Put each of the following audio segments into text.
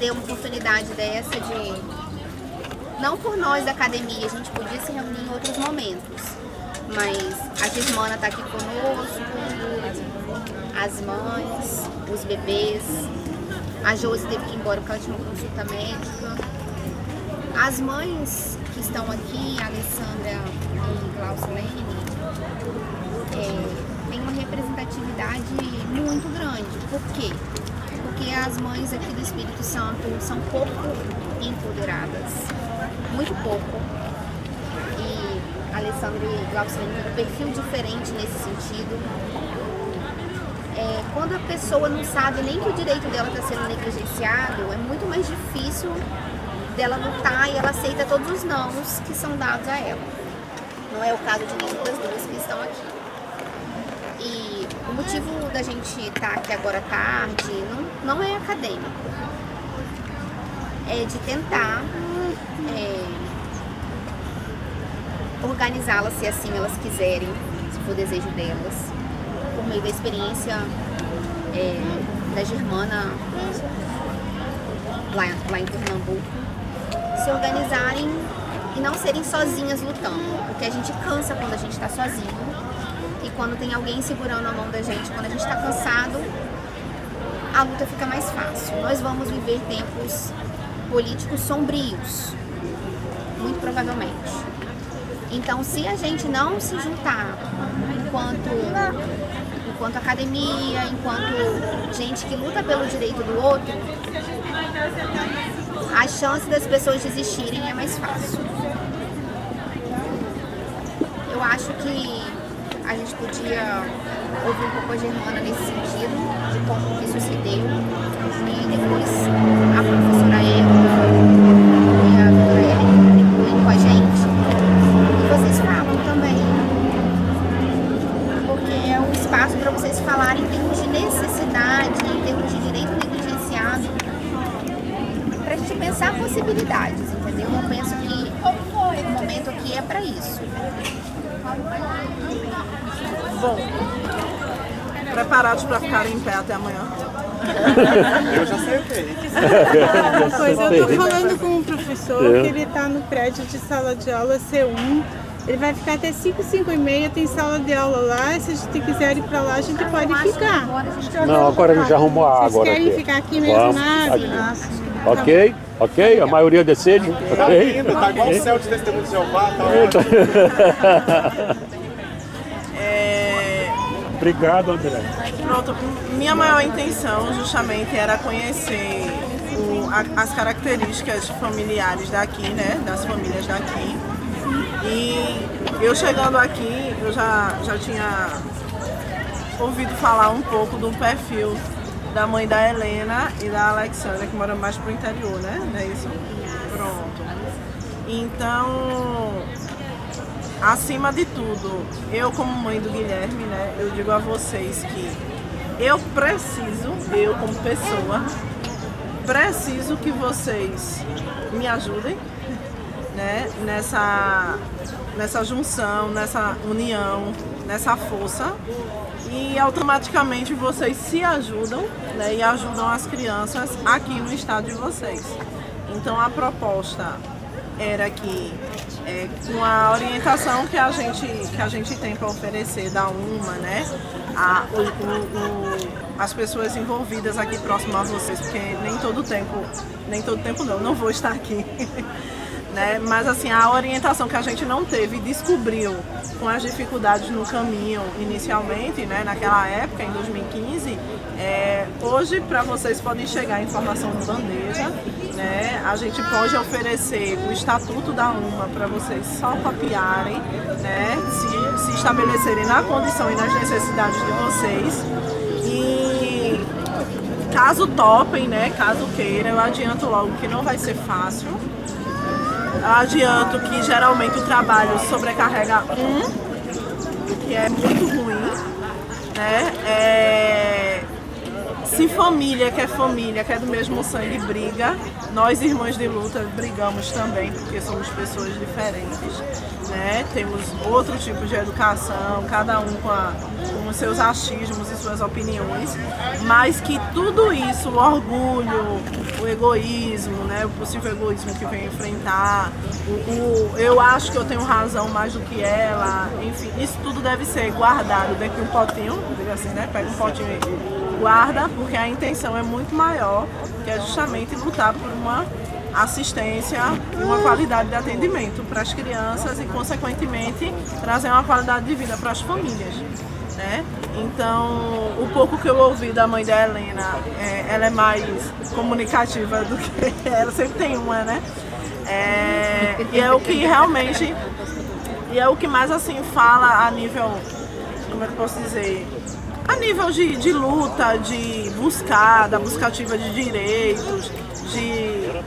perder uma oportunidade dessa de... Não por nós da academia, a gente podia se reunir em outros momentos. Mas a Germana está aqui conosco, as mães, os bebês. A Josi teve que ir embora porque ela tinha uma consulta médica. As mães que estão aqui, a Alessandra e Glaucilene, tem uma representatividade muito grande. Por quê? Porque as mães aqui do Espírito Santo são pouco empoderadas, muito pouco. E a Alessandra e Glaucilene têm um perfil diferente nesse sentido. Quando a pessoa não sabe nem que o direito dela está sendo negligenciado, é muito mais difícil dela lutar e ela aceita todos os nãos que são dados a ela. Não é o caso de nenhuma das duas que estão aqui. E o motivo da gente estar aqui agora à tarde não é acadêmico. É de tentar organizá-las se assim elas quiserem, se for desejo delas, por meio da experiência da Germana lá em Pernambuco, se organizarem e não serem sozinhas lutando, porque a gente cansa quando a gente está sozinho e quando tem alguém segurando a mão da gente, quando a gente está cansado, a luta fica mais fácil. Nós vamos viver tempos políticos sombrios, muito provavelmente. Então, se a gente não se juntar enquanto academia, enquanto gente que luta pelo direito do outro, a chance das pessoas desistirem é mais fácil. Eu acho que a gente podia ouvir um pouco a Germana nesse sentido, de como isso se deu, e depois a professora Eva e a doutora Ellen concluem com a gente, e vocês falam também, porque é um espaço para vocês falarem em termos de necessidade, em termos de direito negligenciado, para a gente pensar possibilidades, entendeu? Eu penso que o momento aqui é para isso. Bom, preparados para ficarem em pé até amanhã? Eu já sentei. Eu tô falando com um professor que ele tá no prédio de sala de aula C1. Ele vai ficar até 5, 5 e meia, tem sala de aula lá. Se a gente quiser ir pra lá, a gente pode ficar. Não, agora a gente já arrumou a água. Vocês querem ficar aqui mesmo na água? Ok, ok, a maioria decide. Tá Ok. lindo, tá igual o céu de testemunho de Jeová, tá ótimo. Obrigado, André. Pronto, minha maior intenção justamente era conhecer as características familiares daqui, né, das famílias daqui. E eu chegando aqui, eu já tinha ouvido falar um pouco do perfil da mãe da Helena e da Alexandra, que moram mais pro interior, né? Não é isso? Pronto. Então, acima de tudo, eu como mãe do Guilherme, né, eu digo a vocês que eu como pessoa, preciso que vocês me ajudem, né, nessa junção, nessa união, nessa força, e automaticamente vocês se ajudam, né, e ajudam as crianças aqui no estado de vocês. Então a proposta era que com a orientação que a gente tem para oferecer da UMA, né, as pessoas envolvidas aqui próximo a vocês, porque nem todo tempo não vou estar aqui. Né? Mas assim, a orientação que a gente não teve e descobriu com as dificuldades no caminho inicialmente, né, naquela época, em 2015, hoje para vocês podem chegar a informação de bandeja, né? A gente pode oferecer o estatuto da UMA para vocês só copiarem, né, se estabelecerem na condição e nas necessidades de vocês. E caso topem, né, caso queiram, eu adianto logo que não vai ser fácil. Adianto que geralmente o trabalho sobrecarrega o que é muito ruim, né? Se família, que é do mesmo sangue, briga, nós irmãos de luta brigamos também, porque somos pessoas diferentes, né? Temos outro tipo de educação, cada um com os seus achismos e suas opiniões, mas que tudo isso, o orgulho, o egoísmo, né? O possível egoísmo que vem enfrentar, eu acho que eu tenho razão mais do que ela, enfim, isso tudo deve ser guardado dentro de um potinho, diga assim, né? Pega um potinho e guarda, porque a intenção é muito maior, que é justamente lutar por uma assistência e uma qualidade de atendimento para as crianças e, consequentemente, trazer uma qualidade de vida para as famílias, né? Então, o pouco que eu ouvi da mãe da Helena, ela é mais comunicativa do que ela, sempre tem uma, né? E é o que realmente, e é o que mais assim fala a nível, como é que eu posso dizer? A nível de luta, de buscar, da buscativa de direitos,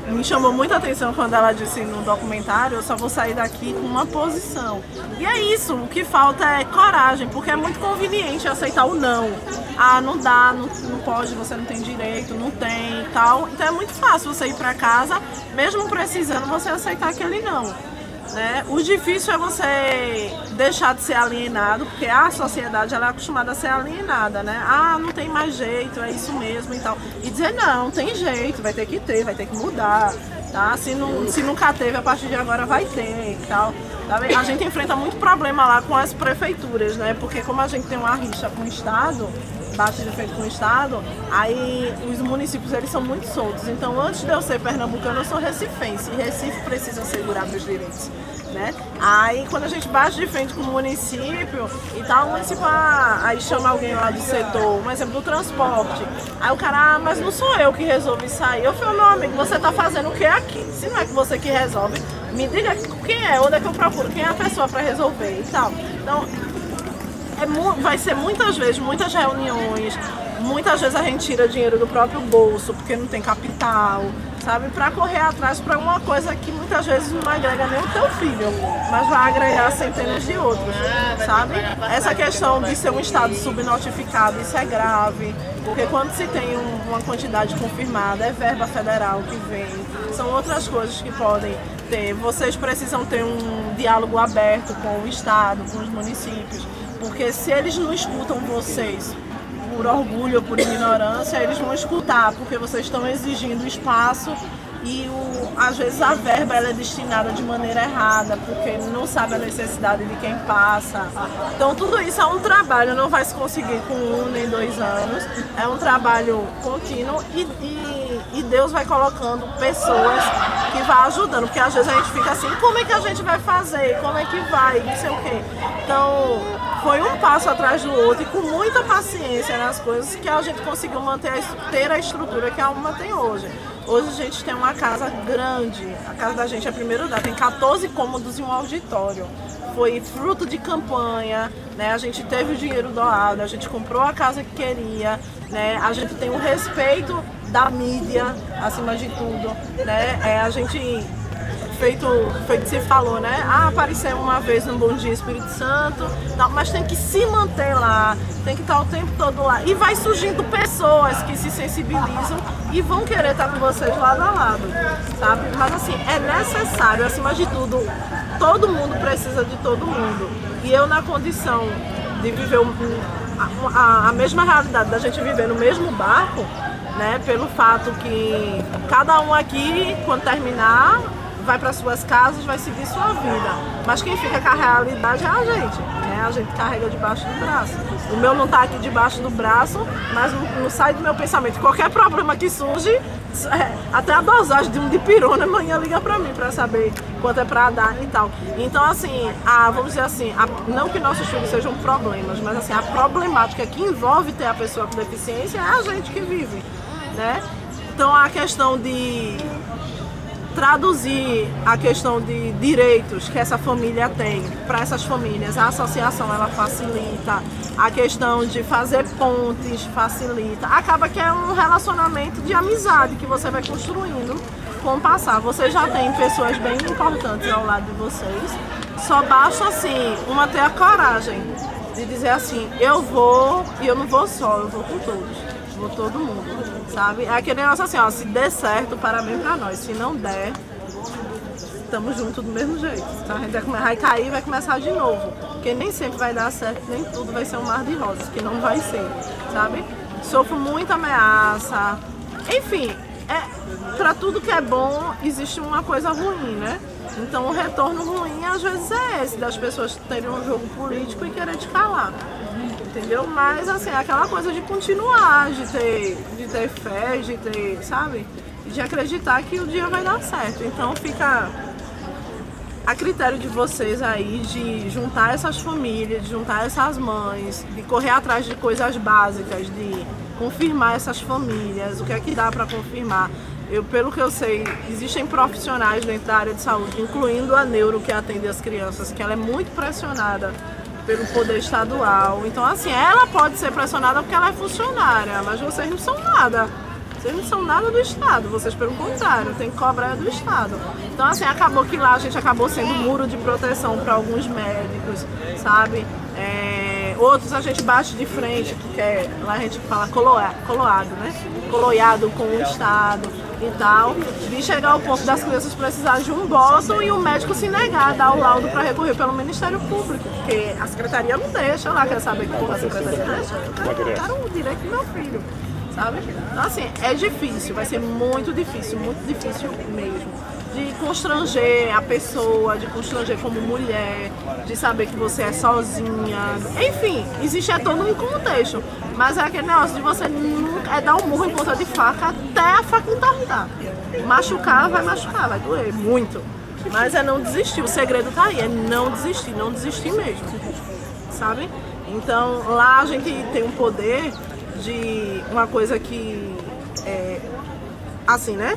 me chamou muita atenção quando ela disse no documentário, eu só vou sair daqui com uma posição. E é isso, o que falta é coragem, porque é muito conveniente aceitar o não. Ah, não dá, não pode, você não tem direito, não tem e tal. Então é muito fácil você ir para casa, mesmo precisando, você aceitar aquele não. Né? O difícil é você deixar de ser alienado, porque a sociedade ela é acostumada a ser alienada, né? Ah, não tem mais jeito, é isso mesmo e tal. E dizer, não, tem jeito, vai ter que ter, vai ter que mudar, tá? Se nunca teve, a partir de agora vai ter e tal. A gente enfrenta muito problema lá com as prefeituras, né? Porque como a gente tem uma rixa com o Estado, bate de frente com o Estado, aí os municípios eles são muito soltos. Então, antes de eu ser pernambucana, eu sou recifense. E Recife precisa assegurar meus direitos, né? Aí, quando a gente bate de frente com o município e tal, o município aí chama alguém lá do setor, um exemplo do transporte. Aí o cara, mas não sou eu que resolvo isso aí. Eu falei, meu amigo, você tá fazendo o que aqui? Se não é que você que resolve, me diga quem é, onde é que eu procuro, quem é a pessoa para resolver e tal. Então, vai ser muitas vezes, muitas reuniões, muitas vezes a gente tira dinheiro do próprio bolso, porque não tem capital, sabe? Para correr atrás para uma coisa que muitas vezes não agrega nem o teu filho, mas vai agregar centenas de outros, sabe? Essa questão de ser um estado subnotificado, isso é grave, porque quando se tem uma quantidade confirmada, é verba federal que vem, são outras coisas que podem ter. Vocês precisam ter um diálogo aberto com o estado, com os municípios, porque se eles não escutam vocês por orgulho ou por ignorância, eles vão escutar, porque vocês estão exigindo espaço e às vezes a verba ela é destinada de maneira errada, porque não sabe a necessidade de quem passa. Então tudo isso é um trabalho, não vai se conseguir com 1 nem 2 anos, é um trabalho contínuo e Deus vai colocando pessoas que vão ajudando, porque às vezes a gente fica assim, como é que a gente vai fazer, como é que vai, não sei o quê. Então foi um passo atrás do outro e com muita paciência nas coisas que a gente conseguiu ter a estrutura que a Alma tem hoje. Hoje a gente tem uma casa grande, a casa da gente é primeiro andar, tem 14 cômodos e um auditório. Foi fruto de campanha, né? A gente teve o dinheiro doado, a gente comprou a casa que queria, né? A gente tem o respeito da mídia, acima de tudo, né? A gente feito se falou, né? Ah, apareceu uma vez no Bom Dia Espírito Santo, tal, mas tem que se manter lá, tem que estar o tempo todo lá. E vai surgindo pessoas que se sensibilizam e vão querer estar com vocês lado a lado, sabe? Mas assim, é necessário, acima de tudo, todo mundo precisa de todo mundo. E eu na condição de viver a mesma realidade da gente viver no mesmo barco, né? Pelo fato que cada um aqui, quando terminar, vai para suas casas, vai seguir sua vida. Mas quem fica com a realidade é a gente, né? A gente carrega debaixo do braço. O meu não está aqui debaixo do braço, mas não sai do meu pensamento. Qualquer problema que surge, até a dosagem de um dipirona, amanhã liga para mim para saber quanto é para dar e tal. Então, assim, vamos dizer assim, não que nossos filhos sejam problemas, mas assim, a problemática que envolve ter a pessoa com deficiência é a gente que vive, né? Então, a questão de traduzir a questão de direitos que essa família tem para essas famílias, a associação ela facilita, a questão de fazer pontes facilita, acaba que é um relacionamento de amizade que você vai construindo com o passar. Você já tem pessoas bem importantes ao lado de vocês, só basta assim, uma ter a coragem de dizer assim, eu vou e eu não vou só, eu vou com todos. Vou todo mundo, sabe? É aquele negócio assim, ó, se der certo, parabéns pra nós. Se não der, estamos juntos do mesmo jeito. Então a gente vai cair e vai começar de novo. Porque nem sempre vai dar certo, nem tudo vai ser um mar de rosas, que não vai ser, sabe? Sofro muita ameaça. Enfim, pra tudo que é bom, existe uma coisa ruim, né? Então o retorno ruim às vezes é esse, das pessoas terem um jogo político e querer te calar. Entendeu? Mas assim, aquela coisa de continuar, de ter fé, de ter, sabe? De acreditar que o dia vai dar certo. Então fica a critério de vocês aí de juntar essas famílias, de juntar essas mães, de correr atrás de coisas básicas, de confirmar essas famílias, o que é que dá para confirmar. Pelo que eu sei, existem profissionais dentro da área de saúde, incluindo a neuro que atende as crianças, que ela é muito pressionada pelo poder estadual. Então, assim, ela pode ser pressionada porque ela é funcionária, mas vocês não são nada. Vocês não são nada do Estado, vocês pelo contrário, tem que cobrar do Estado. Então, assim, acabou que lá a gente acabou sendo muro de proteção para alguns médicos, sabe? Outros a gente bate de frente, porque lá a gente fala coloado, né? Coloiado com o Estado e tal. De chegar ao ponto das crianças precisarem de um voto e o médico se negar a dar o laudo para recorrer pelo Ministério Público, porque a secretaria não deixa lá, quer saber que porra a secretaria deixa? Eu quero o direito do meu filho, sabe? Então, assim, é difícil, vai ser muito difícil mesmo. De constranger a pessoa, de constranger como mulher, de saber que você é sozinha. Enfim, existe todo um contexto. Mas é aquele negócio de você nunca dar um murro em ponta de faca até a faca entortar. Machucar, vai doer muito. Mas é não desistir, o segredo tá aí, é não desistir mesmo, sabe? Então lá a gente tem um poder de uma coisa que é assim, né?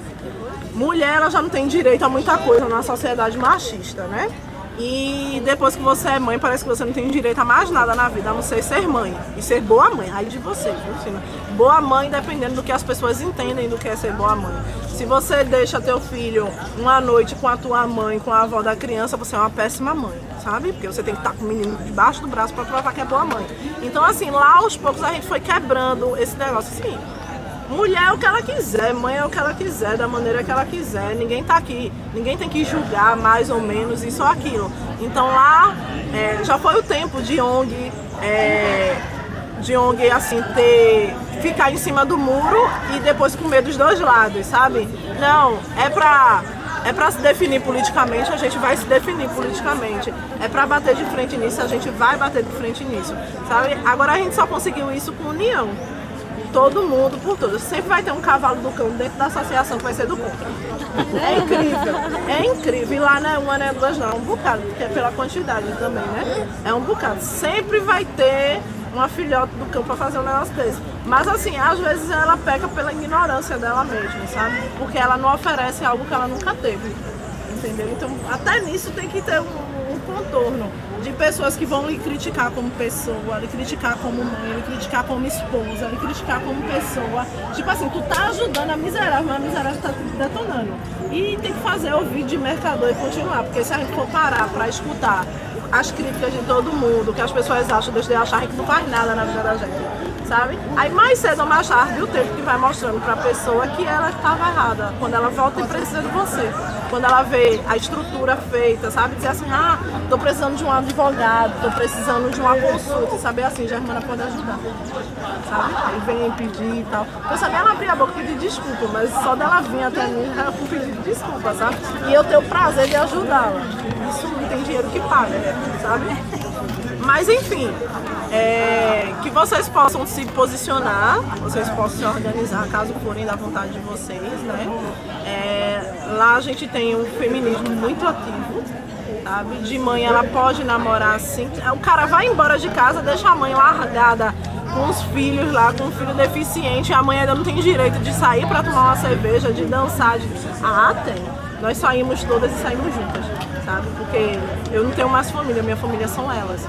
Mulher, ela já não tem direito a muita coisa na sociedade machista, né? E depois que você é mãe, parece que você não tem direito a mais nada na vida, a não ser mãe. E ser boa mãe, aí de você, viu? Boa mãe, dependendo do que as pessoas entendem do que é ser boa mãe. Se você deixa teu filho uma noite com a tua mãe, com a avó da criança, você é uma péssima mãe, sabe? Porque você tem que estar com o menino debaixo do braço para provar que é boa mãe. Então, assim, lá aos poucos a gente foi quebrando esse negócio, assim. Mulher é o que ela quiser, mãe é o que ela quiser, da maneira que ela quiser. Ninguém tá aqui, ninguém tem que julgar mais ou menos isso ou aquilo. Então lá já foi o tempo de ONG assim, ficar em cima do muro e depois comer dos dois lados, sabe? Não, é pra se definir politicamente, a gente vai se definir politicamente. É pra bater de frente nisso, a gente vai bater de frente nisso, sabe? Agora a gente só conseguiu isso com união. Todo mundo, por todos. Sempre vai ter um cavalo do cão dentro da associação que vai ser do contra. É incrível. E lá não é uma, não é duas, não. É um bocado, que é pela quantidade também, né? É um bocado. Sempre vai ter uma filhote do cão pra fazer um negócio desse. Mas assim, às vezes ela peca pela ignorância dela mesma, sabe? Porque ela não oferece algo que ela nunca teve. Entendeu? Então, até nisso tem que ter um contorno de pessoas que vão lhe criticar como pessoa, lhe criticar como mãe, lhe criticar como esposa, lhe criticar como pessoa. Tipo assim, tu tá ajudando a miserável, mas a miserável tá detonando. E tem que fazer o vídeo de mercador e continuar, porque se a gente for parar pra escutar as críticas de todo mundo, o que as pessoas acham, deixa de achar que não faz nada na vida da gente, sabe? Aí mais cedo ou mais tarde o tempo que vai mostrando pra pessoa que ela estava errada, quando ela volta e precisa de você. Quando ela vê a estrutura feita, sabe? Dizer assim, tô precisando de um advogado, tô precisando de uma consulta, e saber assim, Germana pode ajudar, sabe? Aí vem pedir e tal. Eu sabia ela abrir a boca e pedir desculpa, mas só dela vir até mim já com pedido de desculpa, sabe? E eu tenho o prazer de ajudá-la. Isso não tem dinheiro que paga, sabe? Mas enfim, que vocês possam se posicionar, vocês possam se organizar, caso forem da vontade de vocês, né? Lá a gente tem um feminismo muito ativo, sabe? De mãe ela pode namorar assim, o cara vai embora de casa, deixa a mãe largada com os filhos lá, com um filho deficiente, e a mãe ainda não tem direito de sair para tomar uma cerveja, de dançar, tem. Nós saímos todas e saímos juntas, sabe? Porque eu não tenho mais família, minha família são elas.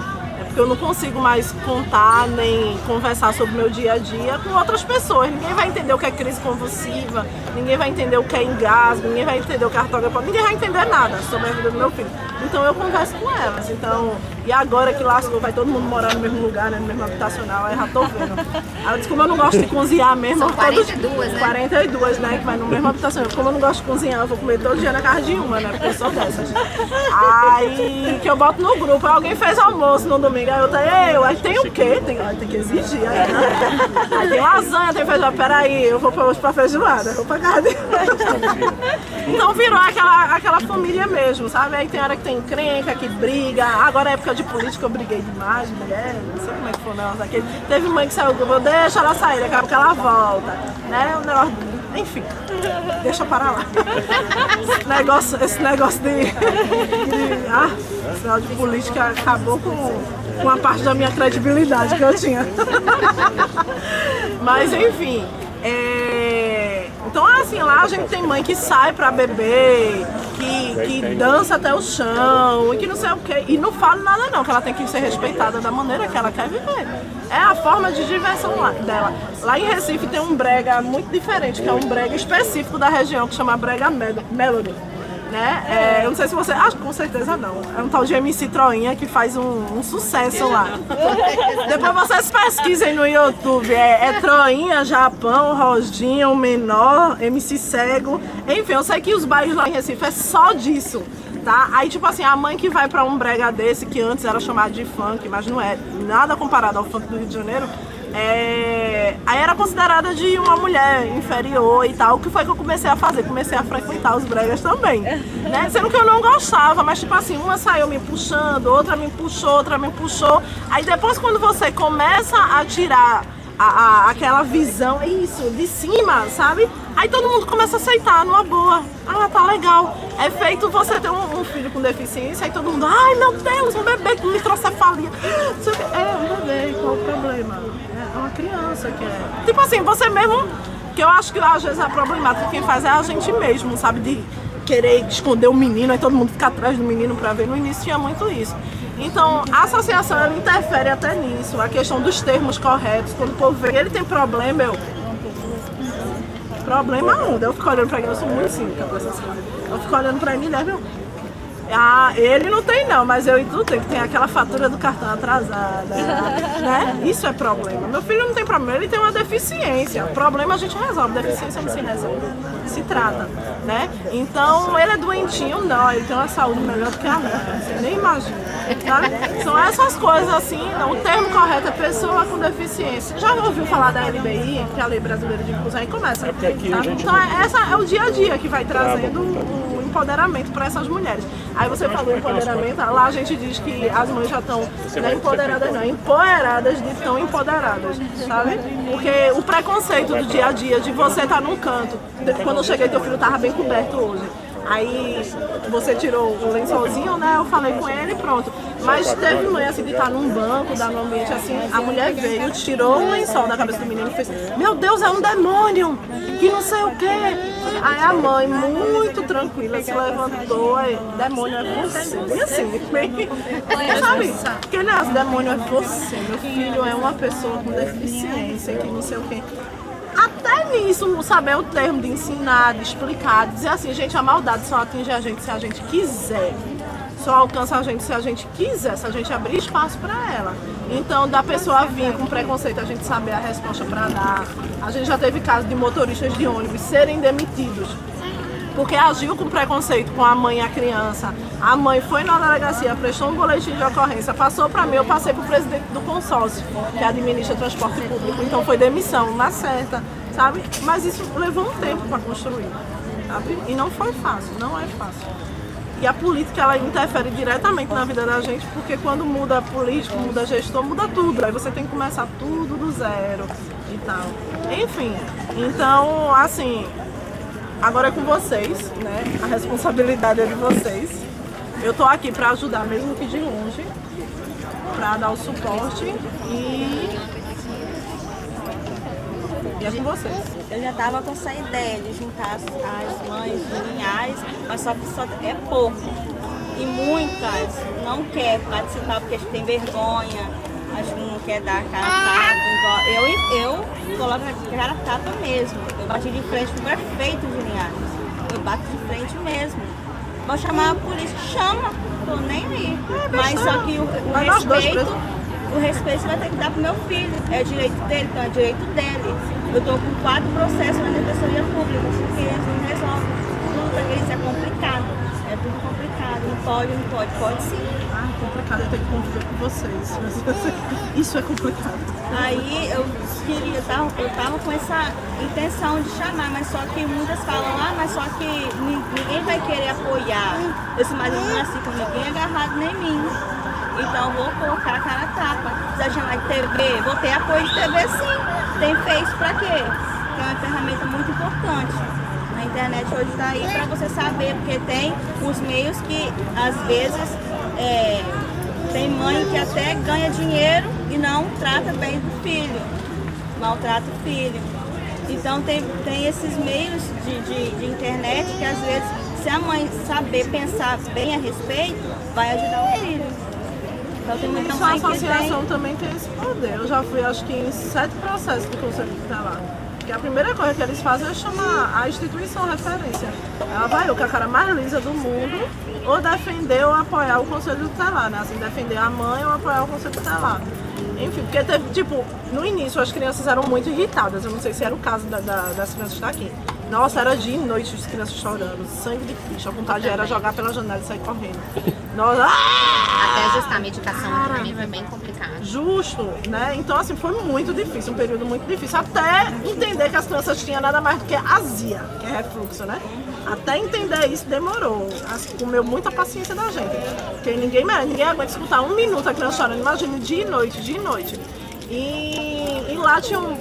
Eu não consigo mais contar nem conversar sobre o meu dia a dia com outras pessoas. Ninguém vai entender o que é crise convulsiva, ninguém vai entender o que é engasgo, ninguém vai entender o que é ortografia, ninguém vai entender nada sobre a vida do meu filho. Então eu converso com elas. Então E agora que lascou, vai todo mundo morar no mesmo lugar, né, no mesmo habitacional, aí já tô vendo. Ela disse, como eu não gosto de cozinhar mesmo... São 42, né? 42, né, que vai no mesmo habitacional. Como eu não gosto de cozinhar, eu vou comer todo dia na casa de uma, né, porque eu sou dessas. Aí, que eu boto no grupo, alguém fez almoço no domingo, aí eu falei, aí tem o quê? Tem que exigir, aí, né? Aí tem lasanha, tem feijoada, peraí, eu vou hoje pra feijoada, eu vou pra casa de... Então virou aquela família mesmo, sabe? Aí tem hora que tem encrenca, que briga. Agora é época de política, eu briguei demais, mulher, não sei como é que foi, não. Teve mãe que saiu do grupo, deixa ela sair, daqui a pouco ela volta, né? O negócio, enfim, deixa para lá. Esse negócio de política acabou com uma parte da minha credibilidade que eu tinha. Mas enfim, então assim, lá a gente tem mãe que sai pra beber, que dança até o chão, e que não sei o quê. E não fala nada não, que ela tem que ser respeitada da maneira que ela quer viver. É a forma de diversão dela. Lá em Recife tem um brega muito diferente, que é um brega específico da região, que chama Brega Melody. Né? Eu não sei se você... Acho que com certeza não. É um tal de MC Troinha que faz um sucesso lá. Depois vocês pesquisem no YouTube. É Troinha, Japão, Rodinha, o Menor, MC Cego. Enfim, eu sei que os bairros lá em Recife é só disso. Tá? Aí tipo assim, a mãe que vai pra um brega desse, que antes era chamado de funk, mas não é nada comparado ao funk do Rio de Janeiro, aí era considerada de uma mulher inferior e tal. O que foi que eu comecei a fazer? Comecei a frequentar os bregas também, né? Sendo que eu não gostava, mas tipo assim, uma saiu me puxando, outra me puxou. Aí depois, quando você começa a tirar aquela visão, isso, de cima, sabe? Aí todo mundo começa a aceitar numa boa. Ah, tá legal. É feito você ter um filho com deficiência, aí todo mundo, ai meu Deus, um bebê com microcefalia. Um bebê, qual o problema? É uma criança que é. Tipo assim, você mesmo, que eu acho que às vezes a problemática quem faz é a gente mesmo, sabe? De querer esconder o menino, aí todo mundo fica atrás do menino pra ver. No início tinha muito isso. Então, a associação ela interfere até nisso, a questão dos termos corretos. Quando o povo vê que ele tem problema, problema onde? Eu fico olhando pra ele, eu sou muito cínica com essas coisas. Eu fico olhando pra ele, né, meu? Ah, ele não tem não, mas eu e tu tem que ter aquela fatura do cartão atrasada, né? Isso é problema. Meu filho não tem problema, ele tem uma deficiência. O problema a gente resolve, deficiência não se resolve, se trata, né? Então, ele é doentinho, não, ele tem uma saúde melhor do que a minha, você nem imagina, tá? São essas coisas assim, não, o termo correto é pessoa com deficiência. Já ouviu falar da LBI, que é a Lei Brasileira de Inclusão, aí começa, tá? Então, essa é o dia a dia que vai trazendo o empoderamento para essas mulheres. Aí você falou empoderamento, lá a gente diz que as mães já estão empoderadas, não, empoderadas de tão empoderadas, sabe? Porque o preconceito do dia a dia, de você estar num canto, quando eu cheguei teu filho estava bem coberto hoje, aí você tirou o lençolzinho, né, eu falei com ele e pronto. Mas teve mãe assim de estar num banco, no ambiente assim, a mulher veio, tirou o lençol da cabeça do menino e fez, meu Deus, é um demônio, que não sei o quê. Aí a mãe, muito tranquila, se levantou, aí, demônio é você. E assim, sabe? Porque né, demônio é você, meu filho é uma pessoa com deficiência, que não sei o quê. Até nisso, saber o termo de ensinar, de explicar, de dizer assim, gente, a maldade só atinge a gente se a gente quiser. Só alcança a gente se a gente quiser, se a gente abrir espaço para ela. Então, da pessoa vir com preconceito, a gente saber a resposta para dar. A gente já teve casos de motoristas de ônibus serem demitidos porque agiu com preconceito com a mãe e a criança. A mãe foi na delegacia, prestou um boletim de ocorrência, passou para mim, eu passei para o presidente do consórcio, que administra transporte público. Então, foi demissão, na certa, sabe? Mas isso levou um tempo para construir, sabe? E não foi fácil, não é fácil. E a política, ela interfere diretamente na vida da gente, porque quando muda político, muda gestor, muda tudo. Aí você tem que começar tudo do zero e tal. Enfim, então, assim, agora é com vocês, né? A responsabilidade é de vocês. Eu tô aqui para ajudar, mesmo que de longe, para dar o suporte e é com vocês. Eu já estava com essa ideia de juntar as mães lineares, mas só que só é pouco. E muitas não querem participar porque tem vergonha, acho que não quer dar cara a tapa. Eu coloco a cara a tapa mesmo. Eu bati de frente com o prefeito de Linhares. Eu bato de frente mesmo. vou chamar a polícia. Chama, tô nem aí. Mas só que o respeito você vai ter que dar pro meu filho. É direito dele, então é direito dele. Eu tô com 4 processos na defensoria pública, porque eles não resolvem. Tudo pra eles é complicado. É tudo complicado. Não pode, pode sim. Ah, é complicado, eu tenho que conviver com vocês. Isso é complicado. Aí eu tava com essa intenção de chamar, mas só que muitas falam, mas só que ninguém vai querer apoiar. Eu disse, mas eu não nasci com ninguém agarrado nem mim. Então eu vou colocar a cara a tapa. Precisa chamar de TV? Vou ter apoio de TV sim. Tem Face pra quê? Que é uma ferramenta muito importante. A internet hoje está aí para você saber, porque tem os meios que às vezes tem mãe que até ganha dinheiro e não trata bem do filho, maltrata o filho. Então tem esses meios de internet que às vezes, se a mãe saber pensar bem a respeito, vai ajudar o filho. Então tem muita mãe que a associação também tem esse poder. Eu já fui, acho que em 7 processos do Conselho Tutelar. Porque a primeira coisa que eles fazem é chamar a instituição referência. Ela vai com a cara mais lisa do mundo, ou defender ou apoiar o Conselho Tutelar, né? Assim, defender a mãe ou apoiar o Conselho Tutelar. Enfim, porque teve, tipo, no início as crianças eram muito irritadas. Eu não sei se era o caso das crianças daqui. Nossa, era dia e noite as crianças chorando, sangue de ficha. A vontade era jogar pela janela e sair correndo. Nossa, Até ajustar a medicação aqui também foi bem complicado. Justo, né? Então, assim, foi muito difícil, um período muito difícil. Até entender que as crianças tinham nada mais do que azia, que é refluxo, né? Até entender isso demorou. Assim, comeu muita paciência da gente. Porque ninguém aguenta escutar 1 minuto a criança chorando. Imagina, dia e noite, dia e noite. E lá tinham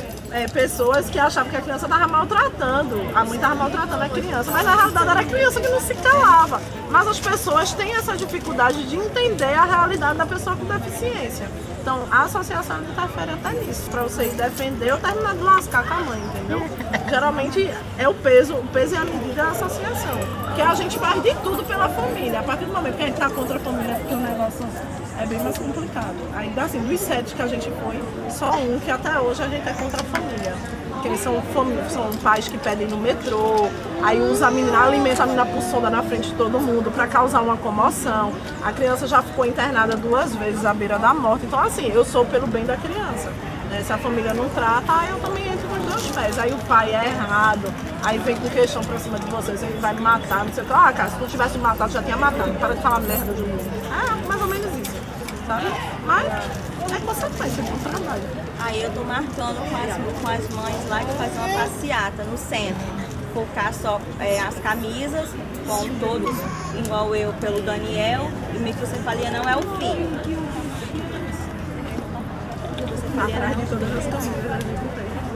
pessoas que achavam que a criança estava maltratando, a mãe estava maltratando a criança, mas na realidade era a criança que não se calava. Mas as pessoas têm essa dificuldade de entender a realidade da pessoa com deficiência. Então a associação interfere até nisso, para você ir defender ou terminar de lascar com a mãe, entendeu? Geralmente é o peso e a medida da associação, que a gente faz de tudo pela família. A partir do momento que a gente está contra a família, porque o negócio é bem mais complicado. Ainda assim, dos 7 que a gente foi, só um que até hoje a gente é contra a família. Porque eles são pais que pedem no metrô, aí usa a menina, alimenta a menina por sonda na frente de todo mundo para causar uma comoção. A criança já ficou internada 2 vezes à beira da morte. Então, assim, eu sou pelo bem da criança. Né? Se a família não trata, eu também entro com os 2 pés. Aí o pai é errado, aí vem com questão pra cima de vocês, ele vai me matar, não sei o que. Ah, cara, se tu tivesse me matado, já tinha matado. Para de falar merda de mim. Mais ou menos isso. Sabe? Mas é consequência do trabalho. Aí eu tô marcando com as mães lá que fazem uma passeata no centro. Colocar só as camisas, com todos igual eu pelo Daniel, e microcefalia não é o fim. Atrás de todas as camisas.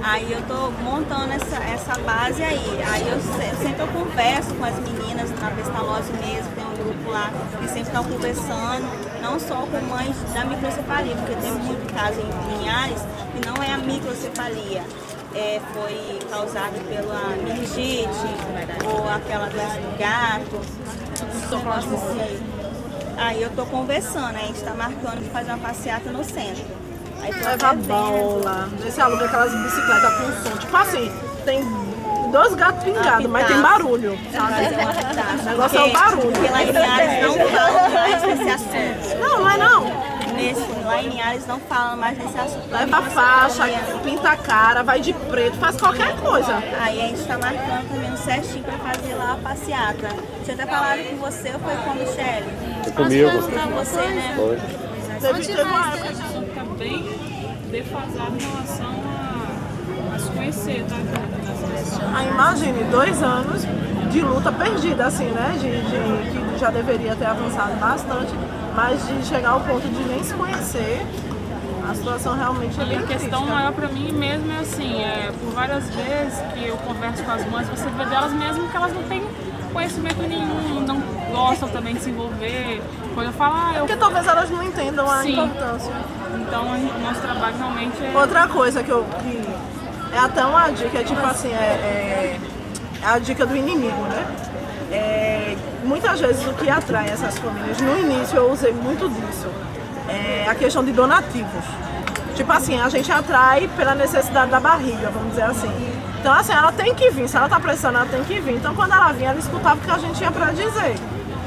Aí eu tô montando essa base aí. Aí eu sempre converso com as meninas na Pestalozzi mesmo, tem um grupo lá que sempre estão conversando, não só com mães da microcefalia, porque tem muito caso em Linhares que não é a microcefalia. Foi causada pela meningite ou aquela doença do gato. Assim. Aí eu tô conversando, a gente tá marcando de fazer uma passeata no centro. Leva bola, esse aluga aquelas bicicletas com som. Tipo assim, tem 2 gatos pingados, mas tem barulho. O negócio é o barulho. Porque lá em Linhares não falam mais nesse assunto. Não é não. Lá em Linhares não falam mais nesse assunto. Leva faixa, pinta a cara, vai de preto, faz qualquer coisa. Aí a gente tá marcando também certinho pra fazer lá a passeata. Tinha até falado com você ou foi com a Michelle? Foi comigo. Com você, né? Foi. Teve uma época bem defasado em relação a se conhecer, tá? Imagine, 2 anos de luta perdida, assim, né? Que já deveria ter avançado bastante, mas de chegar ao ponto de nem se conhecer, a situação realmente é bem a questão crítica. maior pra mim mesmo é assim, por várias vezes que eu converso com as mães, você vê delas mesmo que elas não têm conhecimento nenhum, não gostam também de se envolver. Quando eu falo, Porque talvez elas não entendam a Sim. importância. Então o nosso trabalho realmente é... Outra coisa que é até uma dica, é tipo assim, é a dica do inimigo, né? Muitas vezes o que atrai essas famílias, no início eu usei muito disso, é a questão de donativos. Tipo assim, a gente atrai pela necessidade da barriga, vamos dizer assim. Então assim, ela tem que vir, se ela tá precisando, ela tem que vir. Então quando ela vinha, ela escutava o que a gente tinha pra dizer.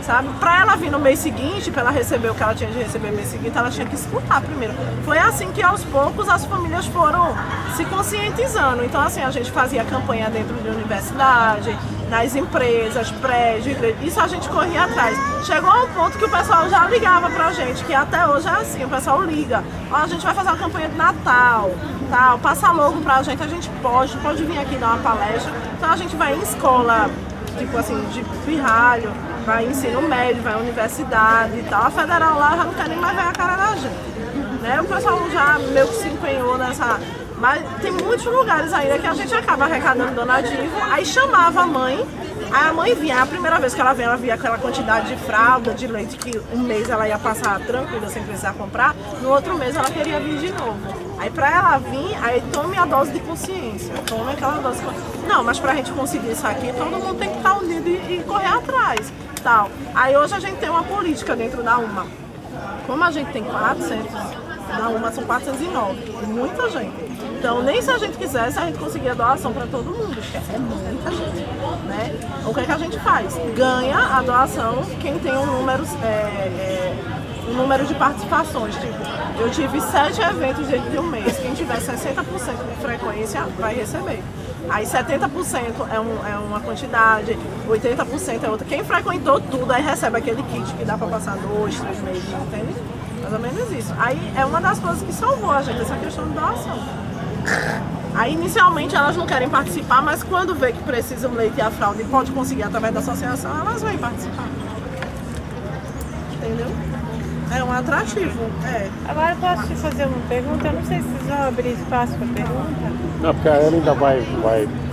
sabe? Para ela vir no mês seguinte, para ela receber o que ela tinha de receber no mês seguinte, ela tinha que escutar primeiro. Foi assim que aos poucos as famílias foram se conscientizando. Então assim, a gente fazia campanha dentro de universidade, nas empresas, prédios, isso a gente corria atrás. Chegou a um ponto que o pessoal já ligava pra gente, que até hoje é assim, o pessoal liga. Ó, a gente vai fazer uma campanha de Natal, tal, passa logo pra gente pode vir aqui dar uma palestra. Então a gente vai em escola, tipo assim, de pirralho, vai em ensino médio, vai em universidade e tal. A federal lá já não quer nem mais ver a cara da gente, né? O pessoal já meio que se empenhou nessa... Mas tem muitos lugares ainda que a gente acaba arrecadando donativo, aí chamava a mãe, aí a mãe vinha, a primeira vez que ela via aquela quantidade de fralda, de leite, que um mês ela ia passar tranquila sem precisar comprar, no outro mês ela queria vir de novo. Aí pra ela vir, aí tome a dose de consciência, tome aquela dose de consciência. Não, mas pra gente conseguir isso aqui, todo mundo tem que estar unido e correr atrás, tal. Aí hoje a gente tem uma política dentro da UMA. Como a gente tem 400, na UMA são 409, muita gente. Então, nem se a gente quisesse, a gente conseguia doação para todo mundo, é muita gente, né? O que é que a gente faz? Ganha a doação quem tem um número de participações. Tipo, eu tive 7 eventos dentro de um mês, quem tiver 60% de frequência vai receber. Aí 70% é uma quantidade, 80% é outra. Quem frequentou tudo, aí recebe aquele kit que dá para passar 2, 3 meses, entende? Mais ou menos isso. Aí é uma das coisas que salvou a gente, essa questão de doação. Aí inicialmente elas não querem participar, mas quando vê que precisa o leite e a fralda e pode conseguir através da associação, elas vêm participar. Entendeu? É um atrativo. É. Agora eu posso te fazer uma pergunta? Eu não sei se vocês vão abrir espaço para pergunta. Não, porque a Ana ainda vai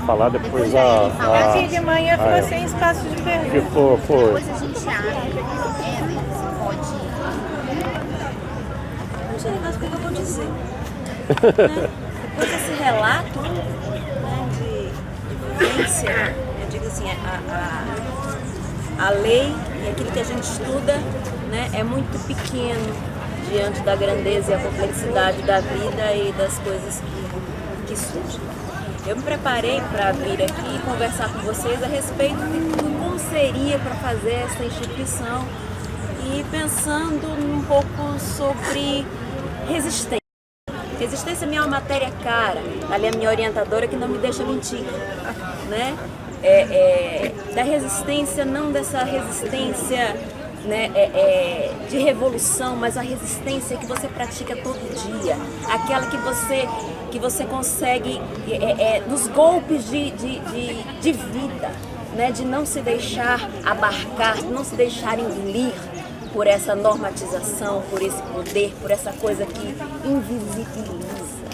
falar depois Aqui de manhã ficou sem espaço de pergunta. Que foi. Depois a gente abre, você pode... Não sei mais o que eu vou dizer. Né? Depois desse relato, né, de vivência, eu digo assim, a lei e aquilo que a gente estuda, né, é muito pequeno diante da grandeza e a complexidade da vida e das coisas que surgem. Eu me preparei para vir aqui e conversar com vocês a respeito de como seria para fazer essa instituição e pensando um pouco sobre resistência. Resistência é uma matéria cara, ali a minha orientadora que não me deixa mentir, né? Da resistência, não dessa resistência, né, de revolução, mas a resistência que você pratica todo dia, aquela que você consegue dos golpes de vida, né, de não se deixar abarcar, de não se deixar engolir por essa normatização, por esse poder, por essa coisa que invisibiliza,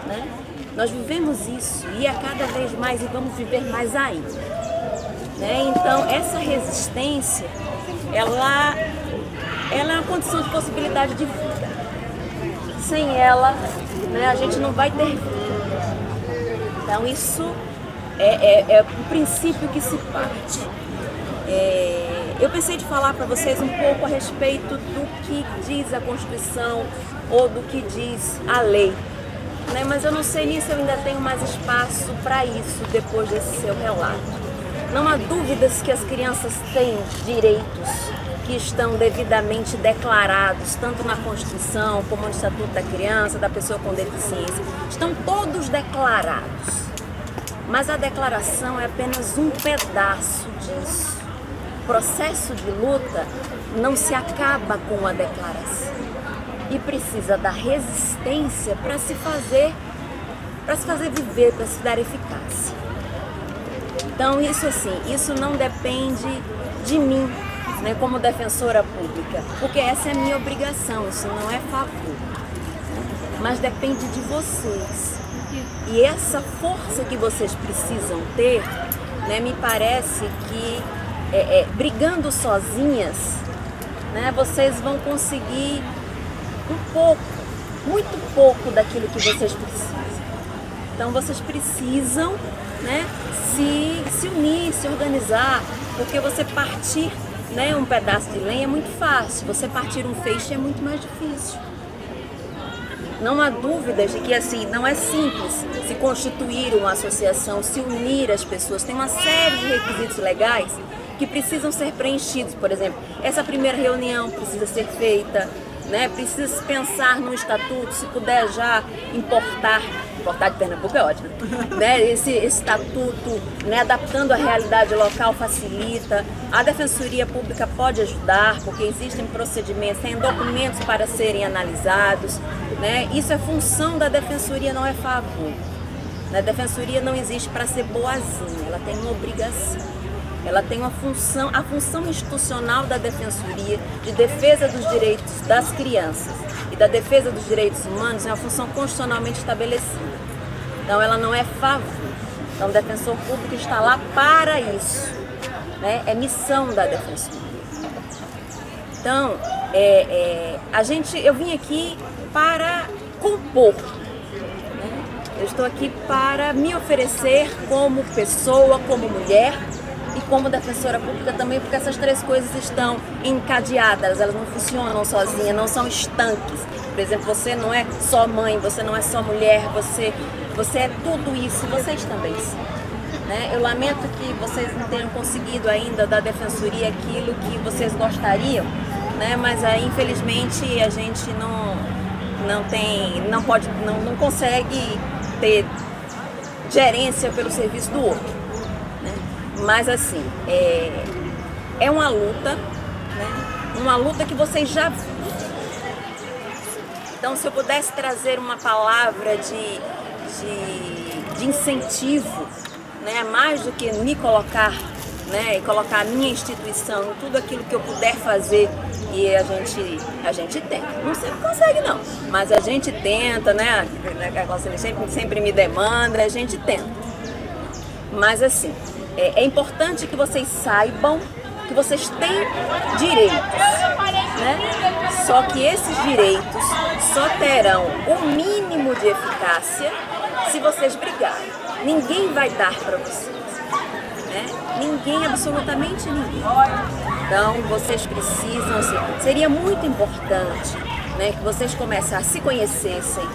né? Nós vivemos isso e a cada vez mais e vamos viver mais ainda, né? Então essa resistência, ela é uma condição de possibilidade de vida. Sem ela, né, a gente não vai ter vida. Então isso é o princípio que se parte. Eu pensei de falar para vocês um pouco a respeito do que diz a Constituição ou do que diz a lei, né? Mas eu não sei nem se eu ainda tenho mais espaço para isso depois desse seu relato. Não há dúvidas que as crianças têm direitos que estão devidamente declarados, tanto na Constituição como no Estatuto da Criança, da Pessoa com Deficiência. Estão todos declarados, mas a declaração é apenas um pedaço disso. O processo de luta não se acaba com a declaração e precisa da resistência para se fazer viver, para se dar eficácia. Então isso não depende de mim, né, como defensora pública, porque essa é a minha obrigação, isso não é favor, mas depende de vocês. E essa força que vocês precisam ter, né, me parece que brigando sozinhas, né, vocês vão conseguir um pouco, muito pouco daquilo que vocês precisam. Então vocês precisam, né, se unir, se organizar, porque você partir, né, um pedaço de lenha é muito fácil, você partir um feixe é muito mais difícil. Não há dúvidas de que assim, não é simples se constituir uma associação, se unir as pessoas. Tem uma série de requisitos legais que precisam ser preenchidos. Por exemplo, essa primeira reunião precisa ser feita, né? Precisa se pensar no estatuto, se puder já importar de Pernambuco é ótimo, né? Esse estatuto, né, adaptando a realidade local facilita. A Defensoria Pública pode ajudar, porque existem procedimentos, tem documentos para serem analisados, né? Isso é função da Defensoria, não é favor. A Defensoria não existe para ser boazinha, ela tem uma obrigação. Ela tem uma função, a função institucional da Defensoria de defesa dos direitos das crianças e da defesa dos direitos humanos é uma função constitucionalmente estabelecida. Então ela não é favor. Então o defensor público está lá para isso, né? É missão da Defensoria. Então, eu vim aqui para compor. Né? Eu estou aqui para me oferecer como pessoa, como mulher, e como defensora pública também, porque essas três coisas estão encadeadas, elas não funcionam sozinhas, não são estanques. Por exemplo, você não é só mãe, você não é só mulher, você é tudo isso, vocês também são. Né? Eu lamento que vocês não tenham conseguido ainda da Defensoria aquilo que vocês gostariam, né? Mas infelizmente a gente não consegue ter gerência pelo serviço do outro. Mas assim, é uma luta, né? Uma luta que vocês já viram. Então, se eu pudesse trazer uma palavra de incentivo, né? Mais do que me colocar, né? E colocar a minha instituição em tudo aquilo que eu puder fazer, e a gente tenta. Não sempre consegue não, mas a gente tenta, né? Sempre me demanda, a gente tenta. Mas assim, é importante que vocês saibam que vocês têm direitos, né? Só que esses direitos só terão o mínimo de eficácia se vocês brigarem. Ninguém vai dar para vocês, né? Ninguém, absolutamente ninguém. Então vocês precisam, seria muito importante, né, que vocês começassem a se conhecessem.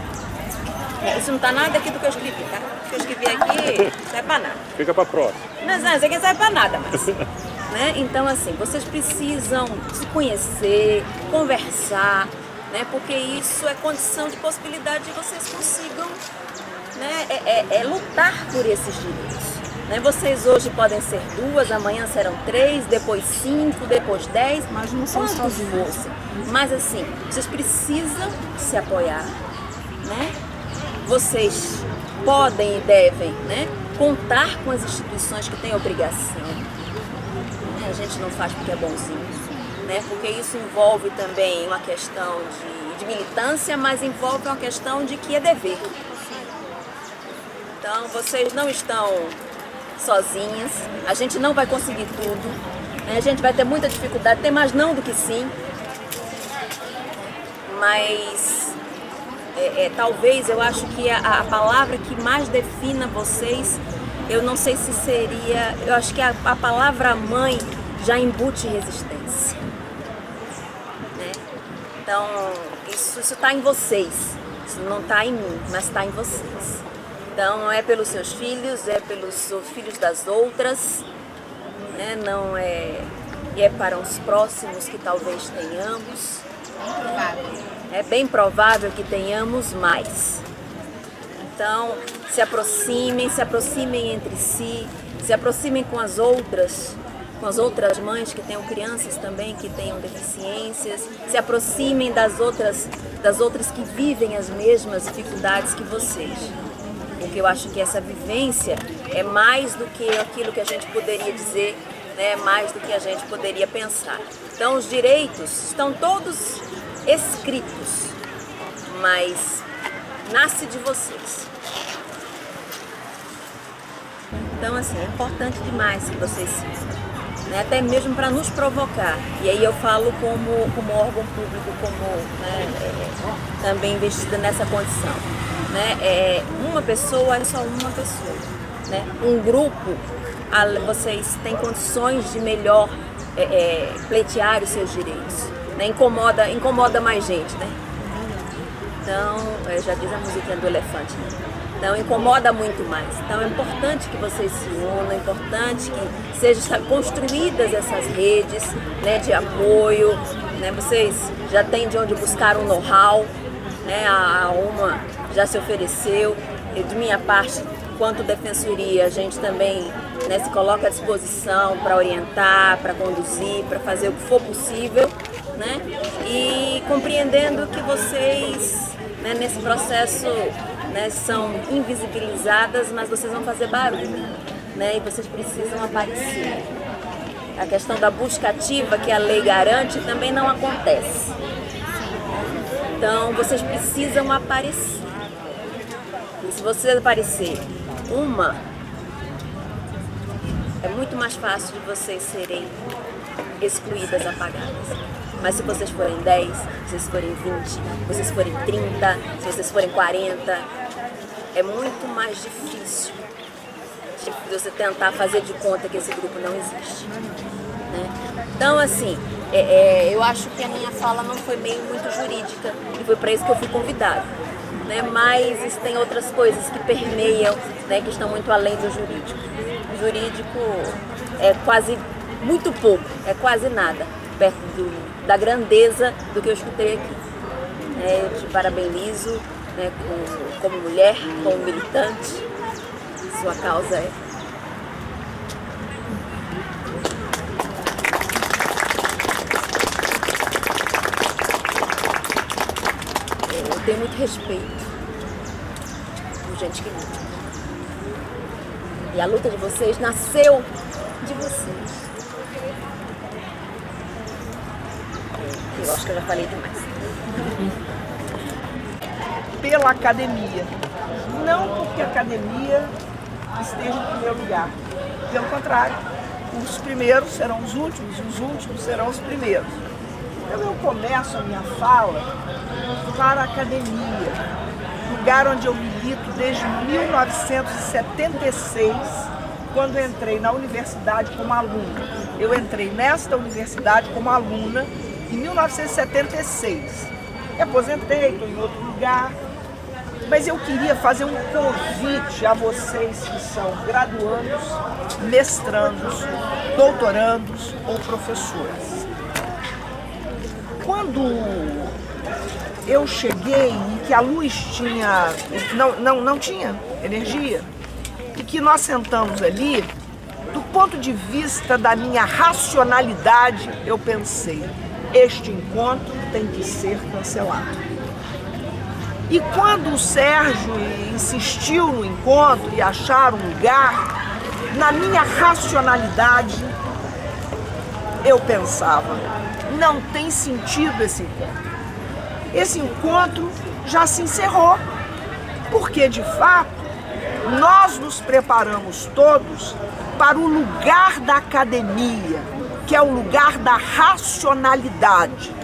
Isso não está nada aqui do que eu escrevi, tá? O que eu escrevi aqui não serve para nada. Fica para próxima. Mas não, isso aqui não serve para nada mais. Né? Então, assim, vocês precisam se conhecer, conversar, né? Porque isso é condição de possibilidade de vocês consigam, né? Lutar por esses direitos. Né? Vocês hoje podem ser 2, amanhã serão 3, depois 5, depois 10, mas não são sozinhos. Mas assim, vocês precisam se apoiar, né? Vocês podem e devem, né, contar com as instituições que têm obrigação. A gente não faz porque é bonzinho, né? Porque isso envolve também uma questão de militância, mas envolve uma questão de que é dever. Então, vocês não estão sozinhas, a gente não vai conseguir tudo, né? A gente vai ter muita dificuldade, tem mais não do que sim, mas talvez eu acho que a palavra que mais defina vocês, eu não sei se seria, eu acho que a palavra mãe já embute resistência, né? Então isso está em vocês, isso não está em mim, mas está em vocês. Então é pelos seus filhos, é pelos filhos das outras, né? Não é, e é para os próximos que talvez tenhamos. É bem provável que tenhamos mais. Então, se aproximem entre si, se aproximem com as outras mães que tenham crianças também que tenham deficiências, se aproximem das outras que vivem as mesmas dificuldades que vocês. Porque eu acho que essa vivência é mais do que aquilo que a gente poderia dizer, né? Mais do que a gente poderia pensar. Então, os direitos estão todos escritos, mas nasce de vocês. Então, assim, é importante demais que vocês, né, até mesmo para nos provocar. E aí eu falo como órgão público, como, né, também investida nessa condição. Né? Uma pessoa é só uma pessoa. Né? Um grupo, vocês têm condições de melhor pleitear os seus direitos. Né? Incomoda mais gente, né? Então, já diz a musiquinha do elefante, né? Então incomoda muito mais. Então é importante que vocês se unam, é importante que sejam construídas essas redes, né, de apoio, né? Vocês já têm de onde buscar um know-how, né? A UMA já se ofereceu, e de minha parte, quanto defensoria, a gente também, né, se coloca à disposição para orientar, para conduzir, para fazer o que for possível, né? E compreendendo que vocês, né, nesse processo, né, são invisibilizadas, mas vocês vão fazer barulho, né, e vocês precisam aparecer. A questão da busca ativa que a lei garante também não acontece. Então vocês precisam aparecer. E se vocês aparecer é muito mais fácil de vocês serem excluídas, apagadas. Mas se vocês forem 10, se vocês forem 20, se vocês forem 30, se vocês forem 40, é muito mais difícil de você tentar fazer de conta que esse grupo não existe, né? Então, assim, eu acho que a minha fala não foi meio muito jurídica e foi para isso que eu fui convidada, né? Mas tem outras coisas que permeiam, né, que estão muito além do jurídico. O jurídico é quase muito pouco, é quase nada perto da grandeza do que eu escutei aqui. Eu te parabenizo, né, como mulher, como militante. Sua causa é... Eu tenho muito respeito por gente que luta. E a luta de vocês nasceu de vocês. Eu acho que eu já falei demais. Pela academia. Não porque a academia esteja em primeiro lugar. Pelo contrário, os primeiros serão os últimos serão os primeiros. Então eu começo a minha fala para a academia, lugar onde eu milito desde 1976, quando eu entrei na universidade como aluna. Eu entrei nesta universidade como aluna em 1976. Me aposentei, estou em outro lugar, mas eu queria fazer um convite a vocês que são graduandos, mestrandos, doutorandos ou professores. Quando eu cheguei e que a luz não tinha energia, e que nós sentamos ali, do ponto de vista da minha racionalidade, eu pensei, este encontro tem que ser cancelado. E quando o Sérgio insistiu no encontro e achar um lugar, na minha racionalidade, eu pensava, não tem sentido esse encontro. Esse encontro já se encerrou, porque de fato nós nos preparamos todos para o lugar da academia, que é o lugar da racionalidade,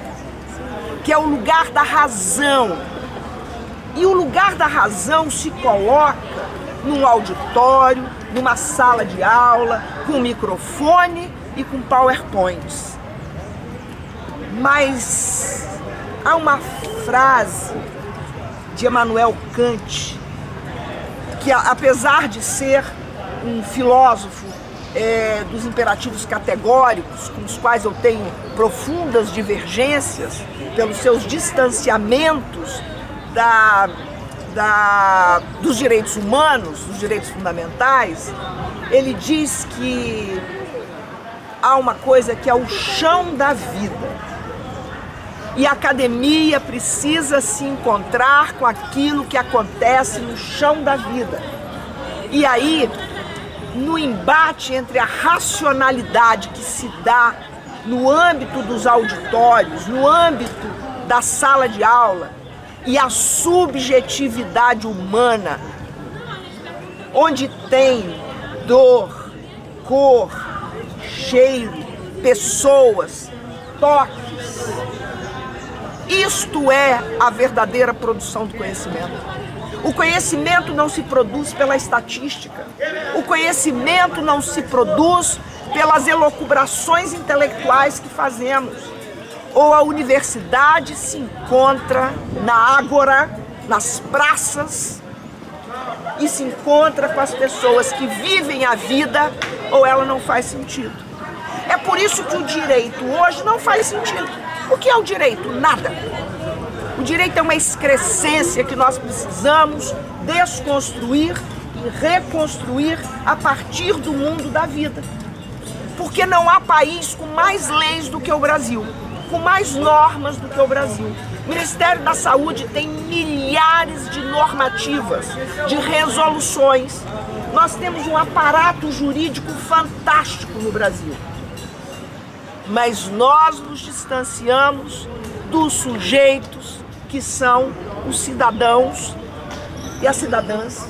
que é o lugar da razão. E o lugar da razão se coloca num auditório, numa sala de aula, com microfone e com PowerPoints. Mas há uma frase de Immanuel Kant, que apesar de ser um filósofo dos imperativos categóricos, com os quais eu tenho profundas divergências, pelos seus distanciamentos dos direitos humanos, dos direitos fundamentais, ele diz que há uma coisa que é o chão da vida. E a academia precisa se encontrar com aquilo que acontece no chão da vida. E aí, no embate entre a racionalidade que se dá no âmbito dos auditórios, no âmbito da sala de aula, e a subjetividade humana, onde tem dor, cor, cheiro, pessoas, toques. Isto é a verdadeira produção do conhecimento. O conhecimento não se produz pela estatística. O conhecimento não se produz pelas elucubrações intelectuais que fazemos. Ou a universidade se encontra na ágora, nas praças, e se encontra com as pessoas que vivem a vida, ou ela não faz sentido. É por isso que o direito hoje não faz sentido. O que é o direito? Nada. O direito é uma excrescência que nós precisamos desconstruir e reconstruir a partir do mundo da vida. Porque não há país com mais leis do que o Brasil, com mais normas do que o Brasil. O Ministério da Saúde tem milhares de normativas, de resoluções. Nós temos um aparato jurídico fantástico no Brasil. Mas nós nos distanciamos dos sujeitos que são os cidadãos e as cidadãs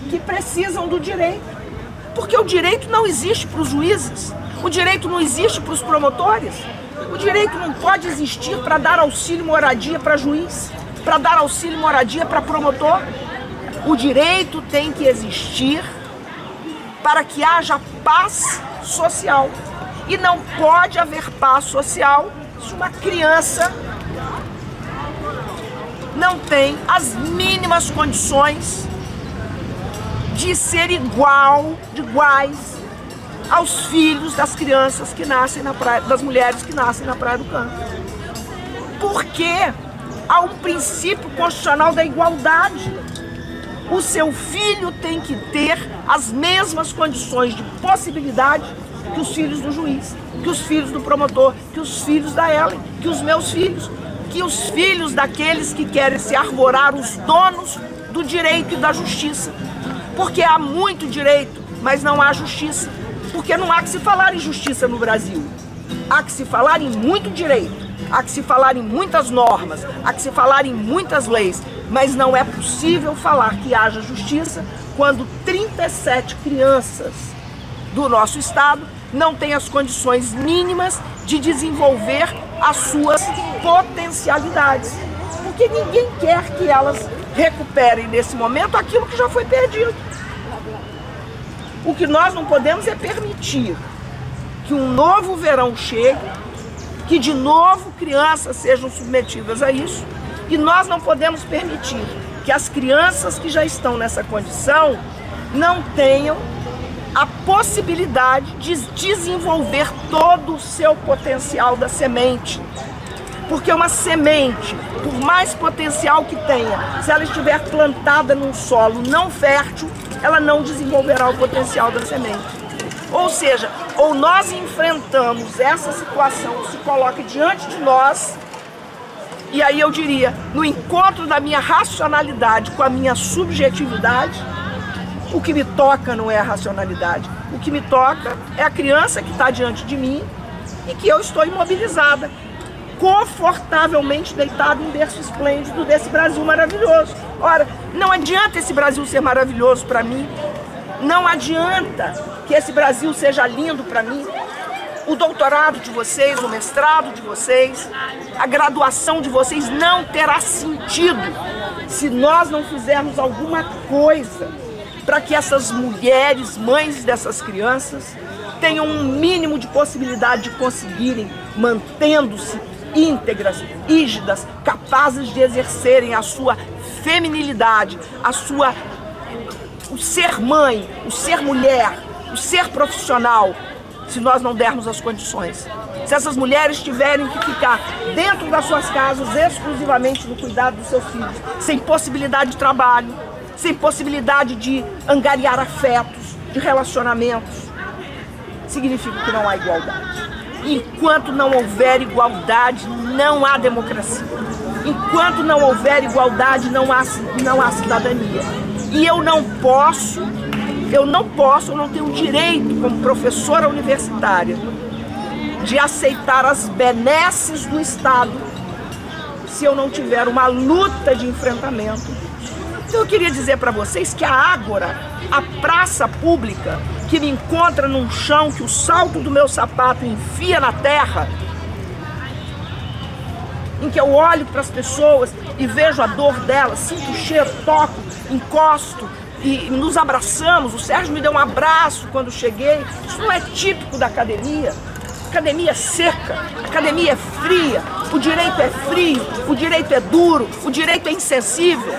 que precisam do direito. Porque o direito não existe para os juízes, o direito não existe para os promotores, o direito não pode existir para dar auxílio moradia para juiz, para dar auxílio moradia para promotor. O direito tem que existir para que haja paz social. E não pode haver paz social se uma criança não tem as mínimas condições de ser iguais aos filhos das crianças que nascem na praia, das mulheres que nascem na Praia do Canto. Porque há um princípio constitucional da igualdade. O seu filho tem que ter as mesmas condições de possibilidade que os filhos do juiz, que os filhos do promotor, que os filhos da Ellen, que os meus filhos, que os filhos daqueles que querem se arvorar os donos do direito e da justiça. Porque há muito direito, mas não há justiça. Porque não há que se falar em justiça no Brasil. Há que se falar em muito direito, há que se falar em muitas normas, há que se falar em muitas leis, mas não é possível falar que haja justiça quando 37 crianças do nosso estado não têm as condições mínimas de desenvolver as suas potencialidades. Porque ninguém quer que elas recuperem nesse momento aquilo que já foi perdido. O que nós não podemos é permitir que um novo verão chegue, que de novo crianças sejam submetidas a isso, e nós não podemos permitir que as crianças que já estão nessa condição não tenham a possibilidade de desenvolver todo o seu potencial da semente. Porque uma semente, por mais potencial que tenha, se ela estiver plantada num solo não fértil, ela não desenvolverá o potencial da semente. Ou seja, ou nós enfrentamos essa situação que se coloca diante de nós, e aí eu diria, no encontro da minha racionalidade com a minha subjetividade, o que me toca não é a racionalidade, o que me toca é a criança que está diante de mim e que eu estou imobilizada, confortavelmente deitada em berço esplêndido desse Brasil maravilhoso. Ora, não adianta esse Brasil ser maravilhoso para mim, não adianta que esse Brasil seja lindo para mim, o doutorado de vocês, o mestrado de vocês, a graduação de vocês não terá sentido se nós não fizermos alguma coisa para que essas mulheres, mães dessas crianças, tenham um mínimo de possibilidade de conseguirem, mantendo-se íntegras, rígidas, capazes de exercerem a sua feminilidade, o ser mãe, o ser mulher, o ser profissional, se nós não dermos as condições. Se essas mulheres tiverem que ficar dentro das suas casas exclusivamente no cuidado dos seus filhos, sem possibilidade de trabalho, sem possibilidade de angariar afetos, de relacionamentos, significa que não há igualdade. Enquanto não houver igualdade, não há democracia. Enquanto não houver igualdade, não há cidadania. E eu não tenho direito, como professora universitária, de aceitar as benesses do Estado se eu não tiver uma luta de enfrentamento. Então eu queria dizer para vocês que a Ágora, a praça pública, que me encontra num chão que o salto do meu sapato enfia na terra, em que eu olho para as pessoas e vejo a dor delas, sinto o cheiro, toco, encosto e nos abraçamos. O Sérgio me deu um abraço quando cheguei. Isso não é típico da academia. A academia é seca, a academia é fria, o direito é frio, o direito é duro, o direito é insensível.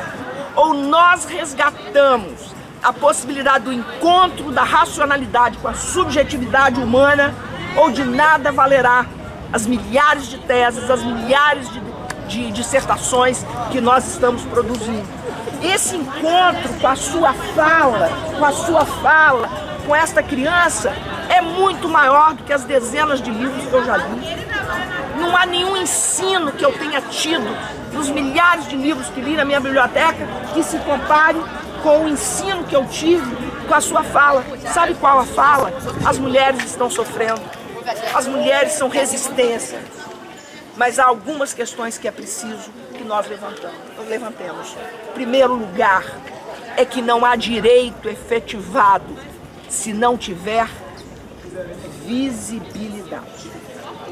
ou nós resgatamos a possibilidade do encontro da racionalidade com a subjetividade humana, ou de nada valerá as milhares de teses, as milhares de dissertações que nós estamos produzindo. Esse encontro com a sua fala, com esta criança, é muito maior do que as dezenas de livros que eu já li. Não há nenhum ensino que eu tenha tido nos milhares de livros que li na minha biblioteca que se compare com o ensino que eu tive com a sua fala. Sabe qual a fala? As mulheres estão sofrendo, as mulheres são resistência, mas há algumas questões que é preciso que nós levantemos. Em primeiro lugar, é que não há direito efetivado se não tiver visibilidade.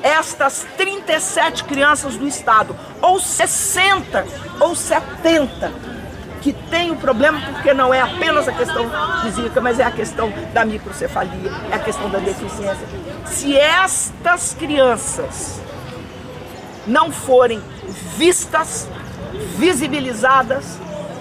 Estas 37 crianças do Estado, ou 60 ou 70, que tem o problema, porque não é apenas a questão física, mas é a questão da microcefalia, é a questão da deficiência. Se estas crianças não forem vistas, visibilizadas,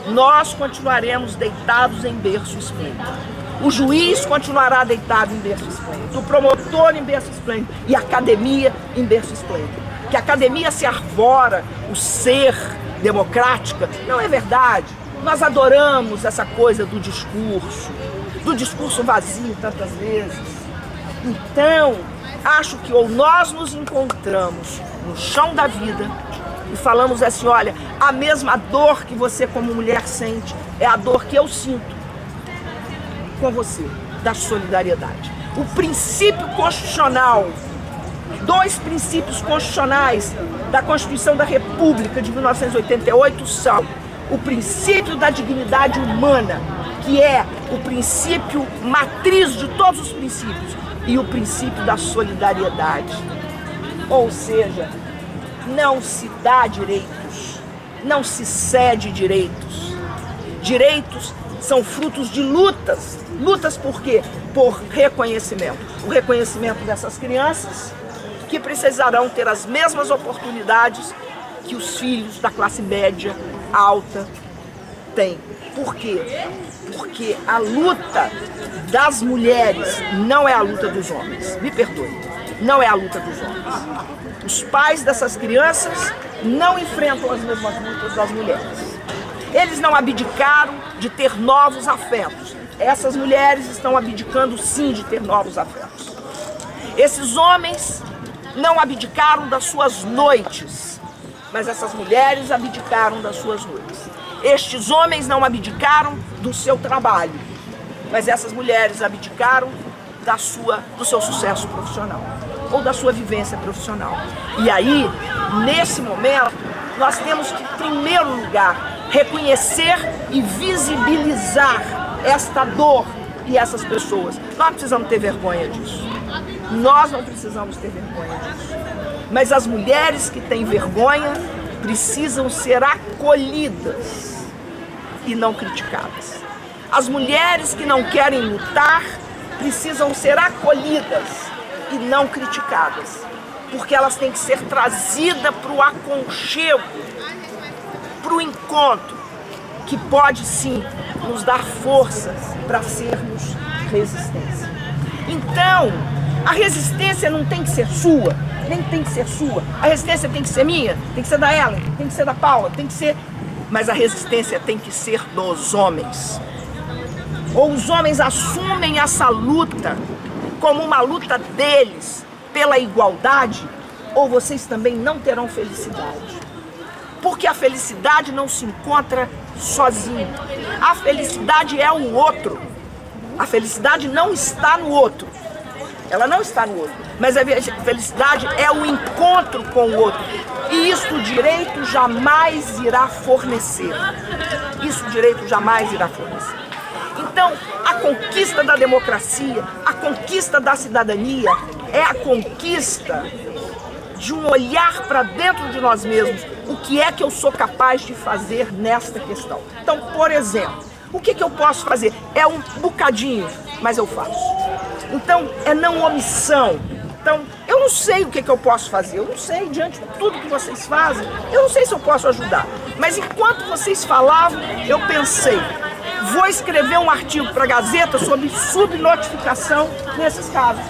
nós continuaremos deitados em berço esplêndido. O juiz continuará deitado em berço esplêndido, o promotor em berço esplêndido e a academia em berço esplêndido. Que a academia se arvora o ser democrática, não é verdade. Nós adoramos essa coisa do discurso vazio tantas vezes. Então, acho que ou nós nos encontramos no chão da vida e falamos assim, olha, a mesma dor que você como mulher sente é a dor que eu sinto com você, da solidariedade. O princípio constitucional, 2 princípios constitucionais da Constituição da República de 1988 são o princípio da dignidade humana, que é o princípio matriz de todos os princípios, e o princípio da solidariedade. Ou seja, não se dá direitos, não se cede direitos. Direitos são frutos de lutas. Lutas por quê? Por reconhecimento. O reconhecimento dessas crianças que precisarão ter as mesmas oportunidades que os filhos da classe média alta têm. Por quê? Porque a luta das mulheres não é a luta dos homens. Me perdoe, não é a luta dos homens. Os pais dessas crianças não enfrentam as mesmas lutas das mulheres. Eles não abdicaram de ter novos afetos. Essas mulheres estão abdicando sim de ter novos afetos. Esses homens não abdicaram das suas noites, mas essas mulheres abdicaram das suas noites. Estes homens não abdicaram do seu trabalho, mas essas mulheres abdicaram do seu sucesso profissional ou da sua vivência profissional. E aí, nesse momento, nós temos que, em primeiro lugar, reconhecer e visibilizar esta dor e essas pessoas. Nós precisamos ter vergonha disso. Nós não precisamos ter vergonha disso. Mas as mulheres que têm vergonha precisam ser acolhidas e não criticadas. As mulheres que não querem lutar precisam ser acolhidas e não criticadas, porque elas têm que ser trazidas para o aconchego, para o encontro, que pode sim nos dar forças para sermos resistência. Então, a resistência não tem que ser sua, nem tem que ser sua. A resistência tem que ser minha, tem que ser da Ellen, tem que ser da Paula, tem que ser... Mas a resistência tem que ser dos homens. Ou os homens assumem essa luta como uma luta deles pela igualdade, ou vocês também não terão felicidade. Porque a felicidade não se encontra sozinho. A felicidade é o outro. A felicidade não está no outro. Ela não está no outro. Mas a felicidade é o encontro com o outro. E isso o direito jamais irá fornecer. Isso o direito jamais irá fornecer. Então, a conquista da democracia, a conquista da cidadania, é a conquista de um olhar para dentro de nós mesmos. O que é que eu sou capaz de fazer nesta questão? Então, por exemplo, o que eu posso fazer? É um bocadinho, mas eu faço. Então, é não omissão. Então, eu não sei o que eu posso fazer, eu não sei, diante de tudo que vocês fazem, eu não sei se eu posso ajudar. Mas enquanto vocês falavam, eu pensei, vou escrever um artigo para a Gazeta sobre subnotificação nesses casos.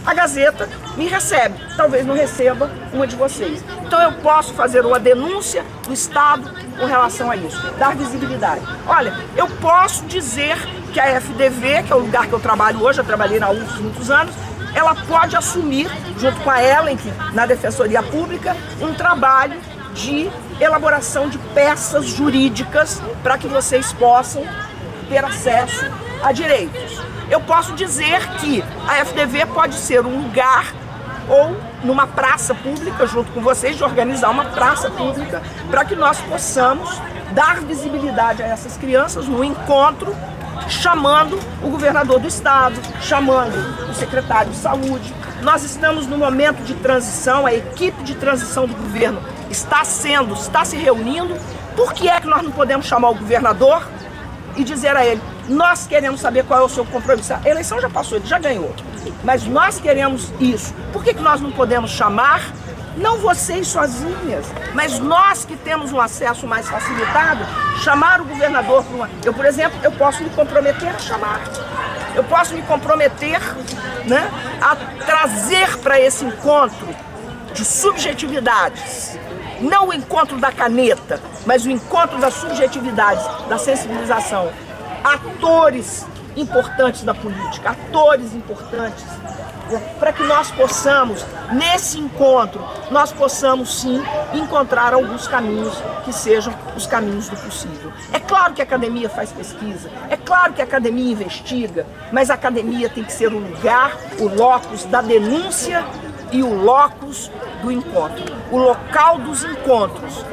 A Gazeta me recebe, talvez não receba uma de vocês. Então eu posso fazer uma denúncia do Estado com relação a isso, dar visibilidade. Olha, eu posso dizer que a FDV, que é o lugar que eu trabalho hoje, eu trabalhei na UFS muitos anos, ela pode assumir, junto com a Ellen, na Defensoria Pública, um trabalho de elaboração de peças jurídicas para que vocês possam ter acesso a direitos. Eu posso dizer que a FDV pode ser um lugar ou numa praça pública, junto com vocês, de organizar uma praça pública para que nós possamos dar visibilidade a essas crianças no encontro, chamando o governador do estado, chamando o secretário de saúde. Nós estamos no momento de transição, a equipe de transição do governo está se reunindo. Por que é que nós não podemos chamar o governador e dizer a ele, nós queremos saber qual é o seu compromisso? A eleição já passou, ele já ganhou, mas nós queremos isso. Por que nós não podemos chamar, não vocês sozinhas, mas nós que temos um acesso mais facilitado, chamar o governador para uma... Eu, por exemplo, eu posso me comprometer a chamar. Eu posso me comprometer, né, a trazer para esse encontro de subjetividades, não o encontro da caneta, mas o encontro das subjetividades, da sensibilização, atores importantes da política, atores importantes, para que nós possamos, nesse encontro, nós possamos sim encontrar alguns caminhos que sejam os caminhos do possível. É claro que a academia faz pesquisa, é claro que a academia investiga, mas a academia tem que ser o lugar, o locus da denúncia e o locus do encontro, o local dos encontros.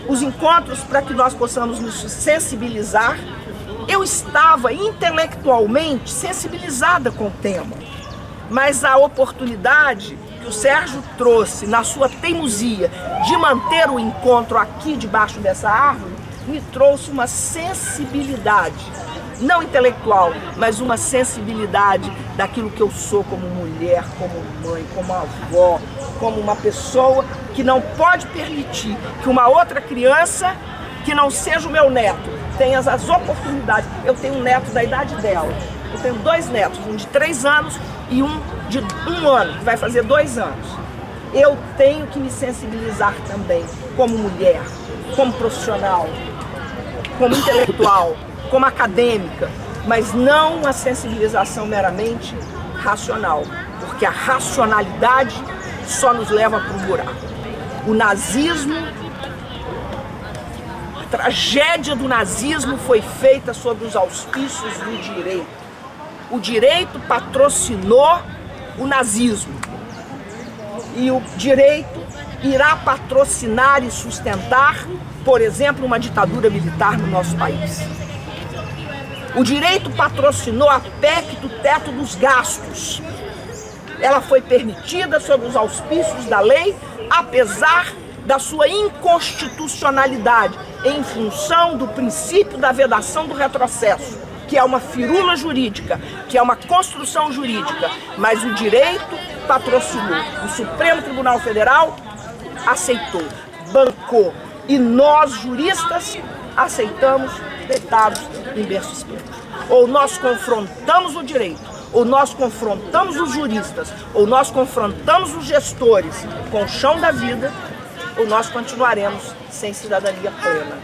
Os encontros para que nós possamos nos sensibilizar. Eu estava intelectualmente sensibilizada com o tema, mas a oportunidade que o Sérgio trouxe na sua teimosia de manter o encontro aqui debaixo dessa árvore, me trouxe uma sensibilidade, não intelectual, mas uma sensibilidade daquilo que eu sou como mulher, como mãe, como avó, como uma pessoa que não pode permitir que uma outra criança, que não seja o meu neto, tenha as oportunidades. Eu tenho um neto da idade dela, eu tenho 2 netos, um de 3 anos e um de 1 ano, que vai fazer 2 anos. Eu tenho que me sensibilizar também como mulher, como profissional, como intelectual, como acadêmica, mas não uma sensibilização meramente racional, porque a racionalidade só nos leva para um buraco. O nazismo, a tragédia do nazismo foi feita sob os auspícios do direito. O direito patrocinou o nazismo e o direito irá patrocinar e sustentar, por exemplo, uma ditadura militar no nosso país. O direito patrocinou a PEC do teto dos gastos. Ela foi permitida sob os auspícios da lei, apesar da sua inconstitucionalidade, em função do princípio da vedação do retrocesso, que é uma firula jurídica, que é uma construção jurídica, mas o direito patrocinou. O Supremo Tribunal Federal aceitou, bancou, e nós, juristas, aceitamos deitados em berço esquerdo. Ou nós confrontamos o direito, ou nós confrontamos os juristas, ou nós confrontamos os gestores com o chão da vida, ou nós continuaremos sem cidadania plena,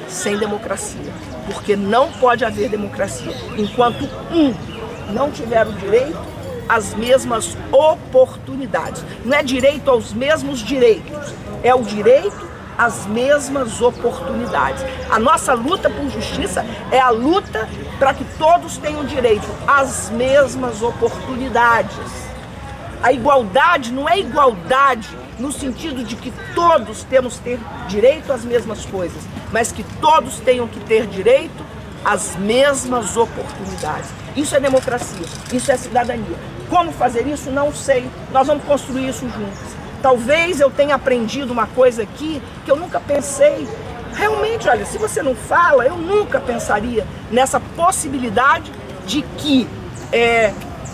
sem democracia. Porque não pode haver democracia enquanto um não tiver o direito às mesmas oportunidades. Não é direito aos mesmos direitos, é o direito às mesmas oportunidades. A nossa luta por justiça é a luta para que todos tenham direito às mesmas oportunidades. A igualdade não é igualdade no sentido de que todos temos que ter direito às mesmas coisas, mas que todos tenham que ter direito às mesmas oportunidades. Isso é democracia, isso é cidadania. Como fazer isso? Não sei. Nós vamos construir isso juntos. Talvez eu tenha aprendido uma coisa aqui que eu nunca pensei. Realmente, olha, se você não fala, eu nunca pensaria nessa possibilidade de que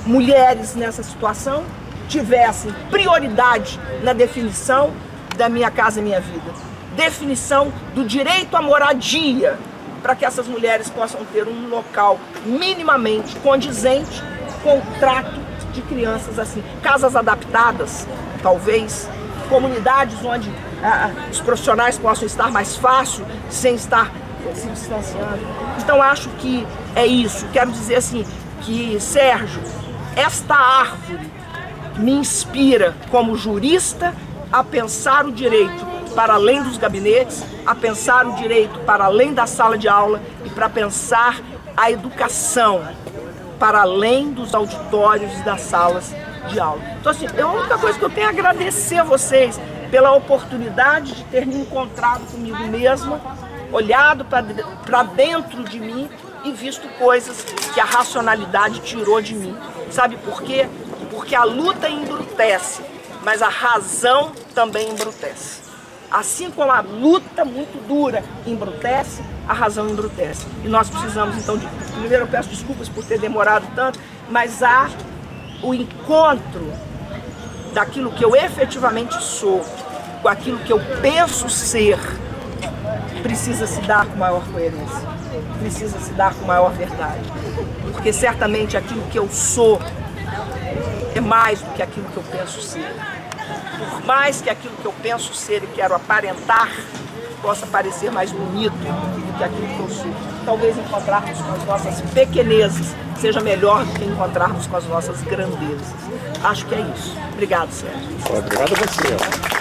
mulheres nessa situação tivessem prioridade na definição da Minha Casa Minha Vida, definição do direito à moradia, para que essas mulheres possam ter um local minimamente condizente com o trato de crianças assim. Casas adaptadas, talvez, comunidades onde os profissionais possam estar mais fácil, sem estar se distanciando. Então acho que é isso. Quero dizer assim, que Sérgio, esta árvore me inspira como jurista a pensar o direito para além dos gabinetes, a pensar o direito para além da sala de aula e para pensar a educação para além dos auditórios e das salas de aula. Então assim, a única coisa que eu tenho a agradecer a vocês pela oportunidade de ter me encontrado comigo mesma, olhado para dentro de mim e visto coisas que a racionalidade tirou de mim. Sabe por quê? Porque a luta embrutece, mas a razão também embrutece. Assim como a luta muito dura embrutece, a razão embrutece. E nós precisamos então de... Primeiro eu peço desculpas por ter demorado tanto, mas há o encontro daquilo que eu efetivamente sou, com aquilo que eu penso ser, precisa se dar com maior coerência, precisa se dar com maior verdade. Porque certamente aquilo que eu sou é mais do que aquilo que eu penso ser. Por mais que aquilo que eu penso ser e quero aparentar possa parecer mais bonito do que aquilo que eu sou. Talvez encontrarmos com as nossas pequenezas seja melhor do que encontrarmos com as nossas grandezas. Acho que é isso. Obrigado, Sérgio. Obrigado a você.